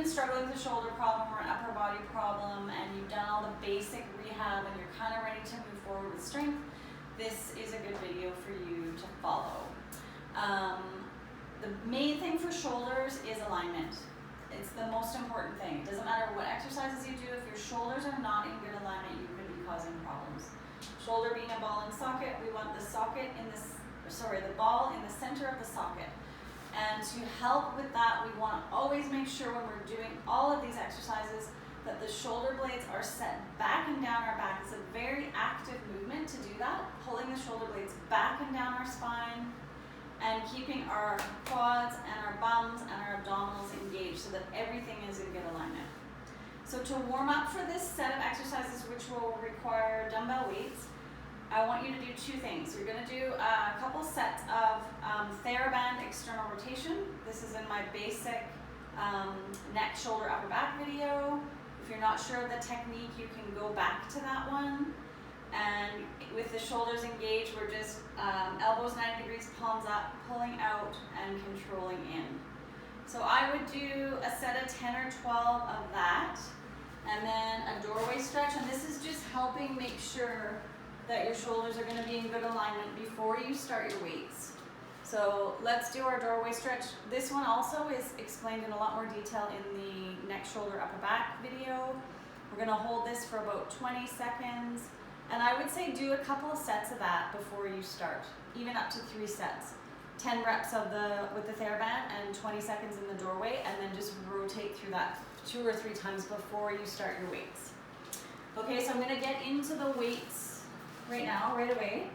struggling with a shoulder problem or an upper body problem and you've done all the basic rehab and you're kind of ready to move forward with strength, this is a good video for you to follow. The main thing for shoulders is alignment. It's the most important thing. It doesn't matter what exercises you do, if your shoulders are not in good alignment, you could be causing problems. Shoulder being a ball and socket, we want the ball in the center of the socket. And to help with that, we want to always make sure when we're doing all of these exercises that the shoulder blades are set back and down our back. It's a very active movement to do that, pulling the shoulder blades back and down our spine and keeping our quads and our bums and our abdominals engaged so that everything is in good alignment. So to warm up for this set of exercises, which will require dumbbell weights, I want you to do two things. You're going to do a couple sets of TheraBand external rotation. This is in my basic neck, shoulder, upper back video. If you're not sure of the technique, you can go back to that one. And with the shoulders engaged, we're just elbows 90 degrees, palms up, pulling out and controlling in. So I would do a set of 10 or 12 of that, and then a doorway stretch. And this is just helping make sure that your shoulders are going to be in good alignment before you start your weights. So let's do our doorway stretch. This one also is explained in a lot more detail in the neck, shoulder, upper back video. We're going to hold this for about 20 seconds. And I would say do a couple of sets of that before you start, even up to 3 sets. 10 reps with the TheraBand and 20 seconds in the doorway, and then just rotate through that 2 or 3 times before you start your weights. Okay, so I'm going to get into the weights right away.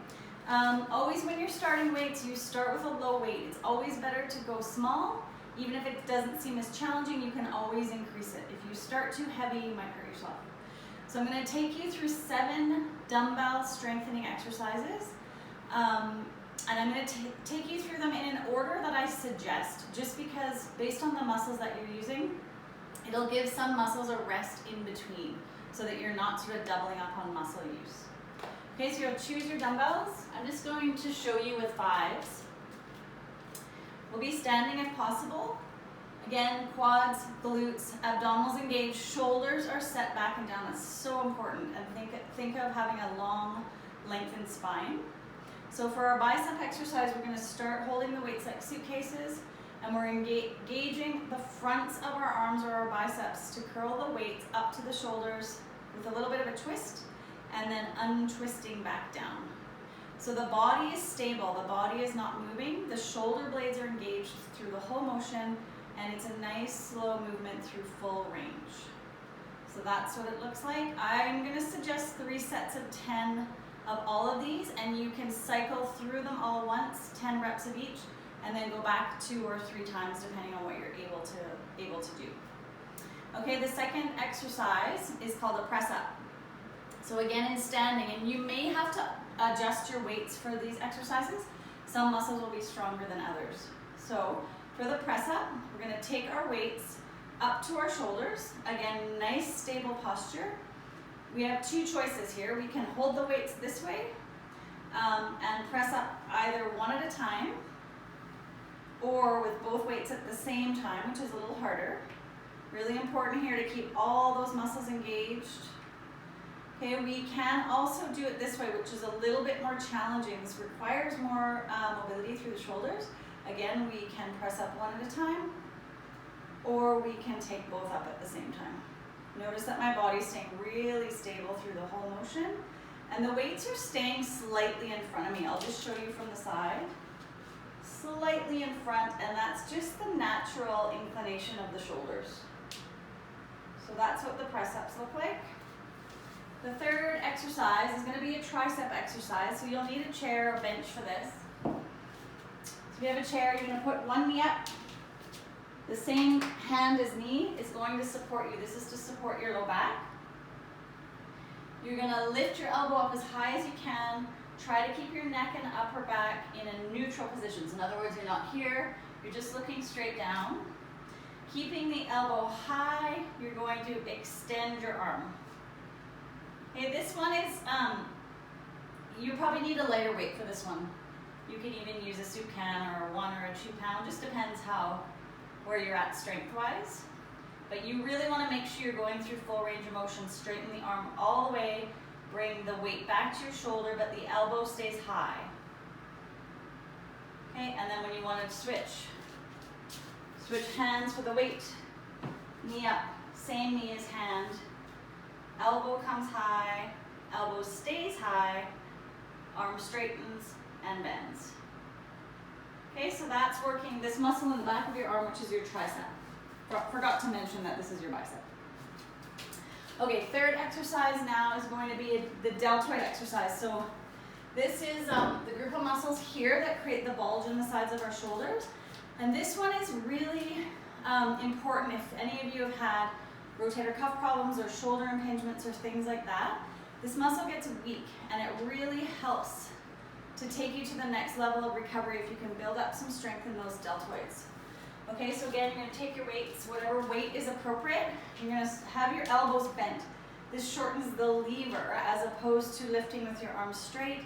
Always when you're starting weights, you start with a low weight. It's always better to go small. Even if it doesn't seem as challenging, you can always increase it. If you start too heavy, you might hurt yourself. So I'm going to take you through 7 dumbbell strengthening exercises. And I'm going to take you through them in an order that I suggest, just because based on the muscles that you're using, it'll give some muscles a rest in between so that you're not sort of doubling up on muscle use. Okay, so you'll choose your dumbbells. I'm just going to show you with 5s. We'll be standing if possible. Again, quads, glutes, abdominals engaged, shoulders are set back and down. That's so important. And think of having a long, lengthened spine. So for our bicep exercise, we're going to start holding the weights like suitcases, and we're engaging the fronts of our arms or our biceps to curl the weights up to the shoulders with a little bit of a twist, and then untwisting back down. So the body is stable, the body is not moving, the shoulder blades are engaged through the whole motion, and it's a nice slow movement through full range. So that's what it looks like. I'm going to suggest 3 sets of 10 of all of these, and you can cycle through them all once, 10 reps of each, and then go back 2 or 3 times depending on what you're able to do. Okay, the second exercise is called a press up. So again, in standing, and you may have to adjust your weights for these exercises. Some muscles will be stronger than others. So for the press up, we're going to take our weights up to our shoulders. Again, nice stable posture. We have 2 choices here. We can hold the weights this way and press up either one at a time or with both weights at the same time, which is a little harder. Really important here to keep all those muscles engaged. Okay, we can also do it this way, which is a little bit more challenging. This requires more mobility through the shoulders. Again, we can press up one at a time, or we can take both up at the same time. Notice that my body's staying really stable through the whole motion, and the weights are staying slightly in front of me. I'll just show you from the side. Slightly in front, and that's just the natural inclination of the shoulders. So that's what the press-ups look like. The third exercise is going to be a tricep exercise, so you'll need a chair or bench for this. So if you have a chair, you're going to put one knee up. The same hand as knee is going to support you. This is to support your low back. You're going to lift your elbow up as high as you can. Try to keep your neck and upper back in a neutral position. In other words, you're not here, you're just looking straight down. Keeping the elbow high, you're going to extend your arm. Okay, this one is, you probably need a lighter weight for this one. You can even use a soup can or a 1 or a 2 pound, just depends where you're at strength-wise. But you really want to make sure you're going through full range of motion. Straighten the arm all the way, bring the weight back to your shoulder, but the elbow stays high. Okay, and then when you want to switch hands for the weight, knee up, same knee as hand, elbow comes high, elbow stays high, arm straightens and bends. Okay, so that's working this muscle in the back of your arm, which is your tricep. Forgot to mention that this is your bicep. Okay, third exercise now is going to be the deltoid exercise. So this is the group of muscles here that create the bulge in the sides of our shoulders. And this one is really important if any of you have had rotator cuff problems or shoulder impingements or things like that. This muscle gets weak and it really helps to take you to the next level of recovery if you can build up some strength in those deltoids. Okay, so again, you're going to take your weights, whatever weight is appropriate. You're going to have your elbows bent. This shortens the lever as opposed to lifting with your arms straight.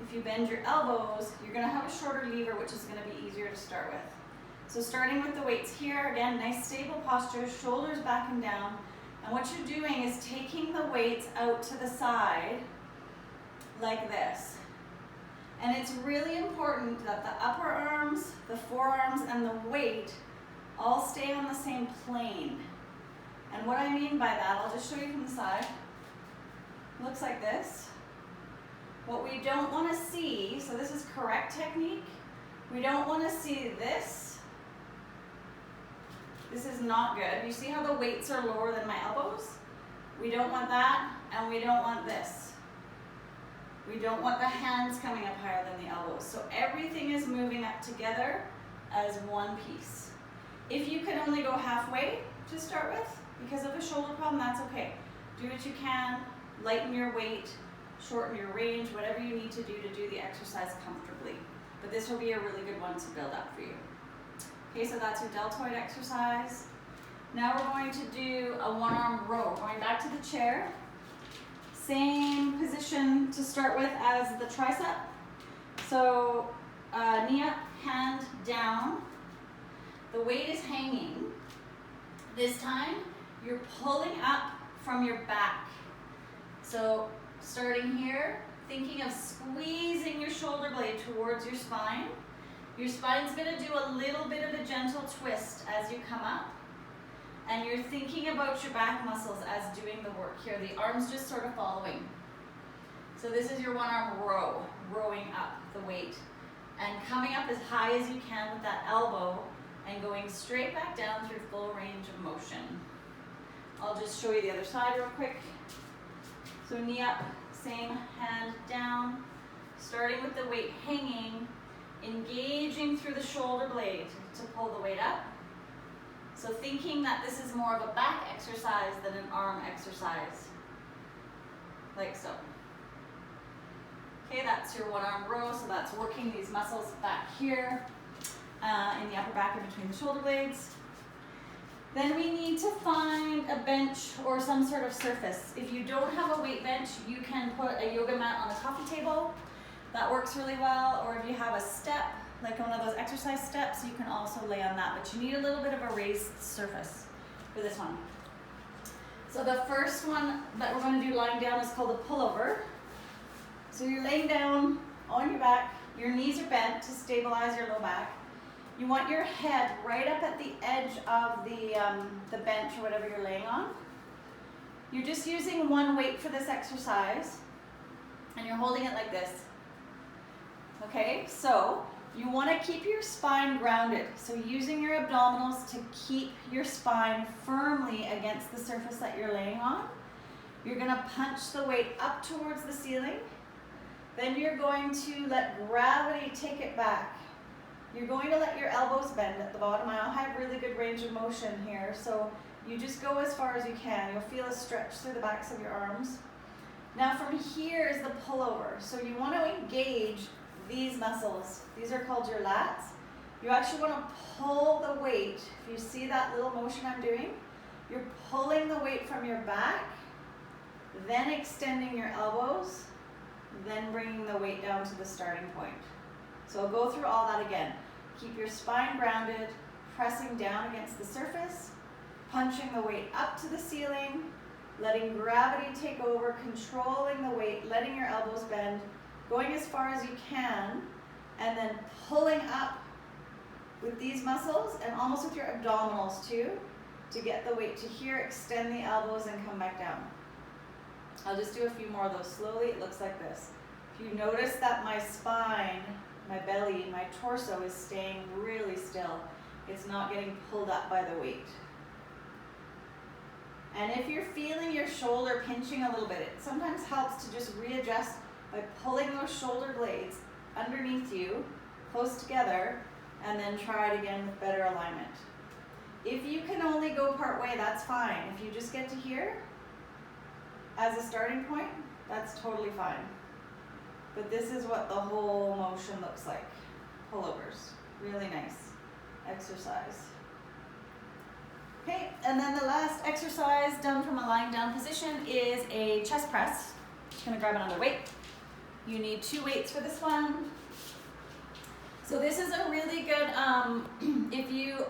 If you bend your elbows, you're going to have a shorter lever, which is going to be easier to start with. So starting with the weights here, again, nice stable posture, shoulders back and down. And what you're doing is taking the weights out to the side like this. And it's really important that the upper arms, the forearms, and the weight all stay on the same plane. And what I mean by that, I'll just show you from the side. Looks like this. What we don't want to see, so this is correct technique, we don't want to see this. This is not good. You see how the weights are lower than my elbows? We don't want that, and we don't want this. We don't want the hands coming up higher than the elbows. So everything is moving up together as one piece. If you can only go halfway to start with, because of a shoulder problem, that's okay. Do what you can, lighten your weight, shorten your range, whatever you need to do the exercise comfortably. But this will be a really good one to build up for you. Okay, so that's your deltoid exercise. Now we're going to do a one-arm row. Going back to the chair. Same position to start with as the tricep. So knee up, hand down. The weight is hanging. This time, you're pulling up from your back. So starting here, thinking of squeezing your shoulder blade towards your spine. Your spine's going to do a little bit of a gentle twist as you come up. And you're thinking about your back muscles as doing the work here. The arms just sort of following. So this is your one-arm row, rowing up the weight. And coming up as high as you can with that elbow and going straight back down through full range of motion. I'll just show you the other side real quick. So knee up, same hand down, starting with the weight hanging, engaging through the shoulder blade to pull the weight up. So thinking that this is more of a back exercise than an arm exercise, like so. Okay, that's your one-arm row, so that's working these muscles back here in the upper back and between the shoulder blades. Then we need to find a bench or some sort of surface. If you don't have a weight bench, you can put a yoga mat on a coffee table. That works really well. Or if you have a step, like one of those exercise steps, you can also lay on that. But you need a little bit of a raised surface for this one. So the first one that we're going to do lying down is called a pullover. So you're laying down on your back. Your knees are bent to stabilize your low back. You want your head right up at the edge of the bench or whatever you're laying on. You're just using one weight for this exercise, and you're holding it like this. Okay, so you want to keep your spine grounded. So using your abdominals to keep your spine firmly against the surface that you're laying on. You're going to punch the weight up towards the ceiling. Then you're going to let gravity take it back. You're going to let your elbows bend at the bottom. I'll have really good range of motion here, so you just go as far as you can. You'll feel a stretch through the backs of your arms. Now from here is the pullover. So you want to engage these muscles. These are called your lats. You actually want to pull the weight. If you see that little motion I'm doing, you're pulling the weight from your back, then extending your elbows, then bringing the weight down to the starting point. So I'll go through all that again. Keep your spine grounded, pressing down against the surface, punching the weight up to the ceiling, letting gravity take over, controlling the weight, letting your elbows bend, going as far as you can, and then pulling up with these muscles and almost with your abdominals too, to get the weight to here, extend the elbows and come back down. I'll just do a few more of those slowly. It looks like this. If you notice that my spine, my belly, my torso is staying really still, it's not getting pulled up by the weight. And if you're feeling your shoulder pinching a little bit, it sometimes helps to just readjust by pulling those shoulder blades underneath you, close together, and then try it again with better alignment. If you can only go part way, that's fine. If you just get to here as a starting point, that's totally fine. But this is what the whole motion looks like. Pullovers, really nice exercise. Okay, and then the last exercise done from a lying down position is a chest press. Just gonna grab another weight. You need 2 weights for this one. So this is a really good, if you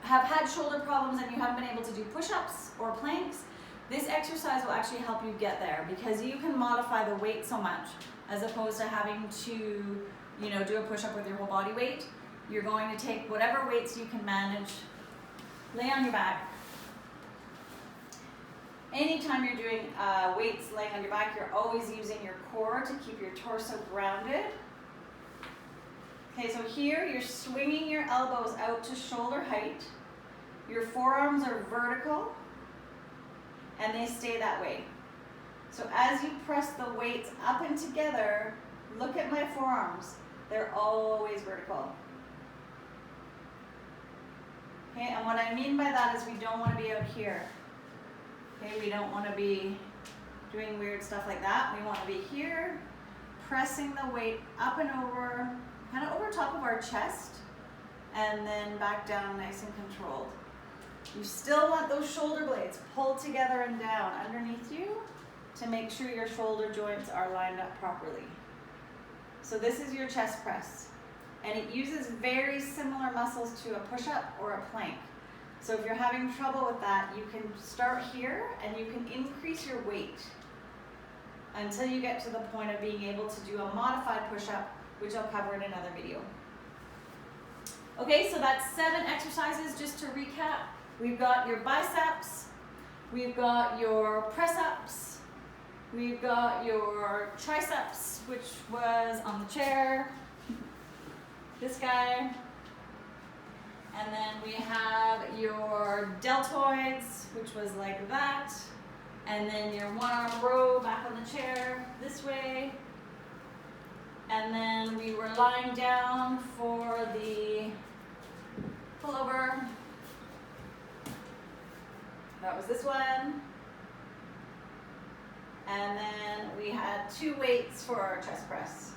have had shoulder problems and you haven't been able to do push-ups or planks, this exercise will actually help you get there because you can modify the weight so much as opposed to having to, do a push-up with your whole body weight. You're going to take whatever weights you can manage, lay on your back. Anytime you're doing weights laying on your back, you're always using your core to keep your torso grounded. Okay, so here you're swinging your elbows out to shoulder height. Your forearms are vertical and they stay that way. So as you press the weights up and together, look at my forearms. They're always vertical. Okay, and what I mean by that is we don't want to be out here. Okay, we don't want to be doing weird stuff like that. We want to be here, pressing the weight up and over, kind of over top of our chest, and then back down nice and controlled. You still want those shoulder blades pulled together and down underneath you to make sure your shoulder joints are lined up properly. So this is your chest press, and it uses very similar muscles to a push-up or a plank. So if you're having trouble with that, you can start here and you can increase your weight until you get to the point of being able to do a modified push-up, which I'll cover in another video. Okay, so that's 7 exercises. Just to recap, we've got your biceps, we've got your press-ups, we've got your triceps, which was on the chair, this guy, and then we have your deltoids, which was like that, and then your 1-arm row back on the chair this way, and then we were lying down for the pullover. That was this one. And then we had 2 weights for our chest press.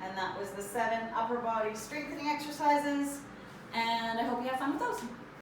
And that was the 7 upper body strengthening exercises. And I hope you have fun with those.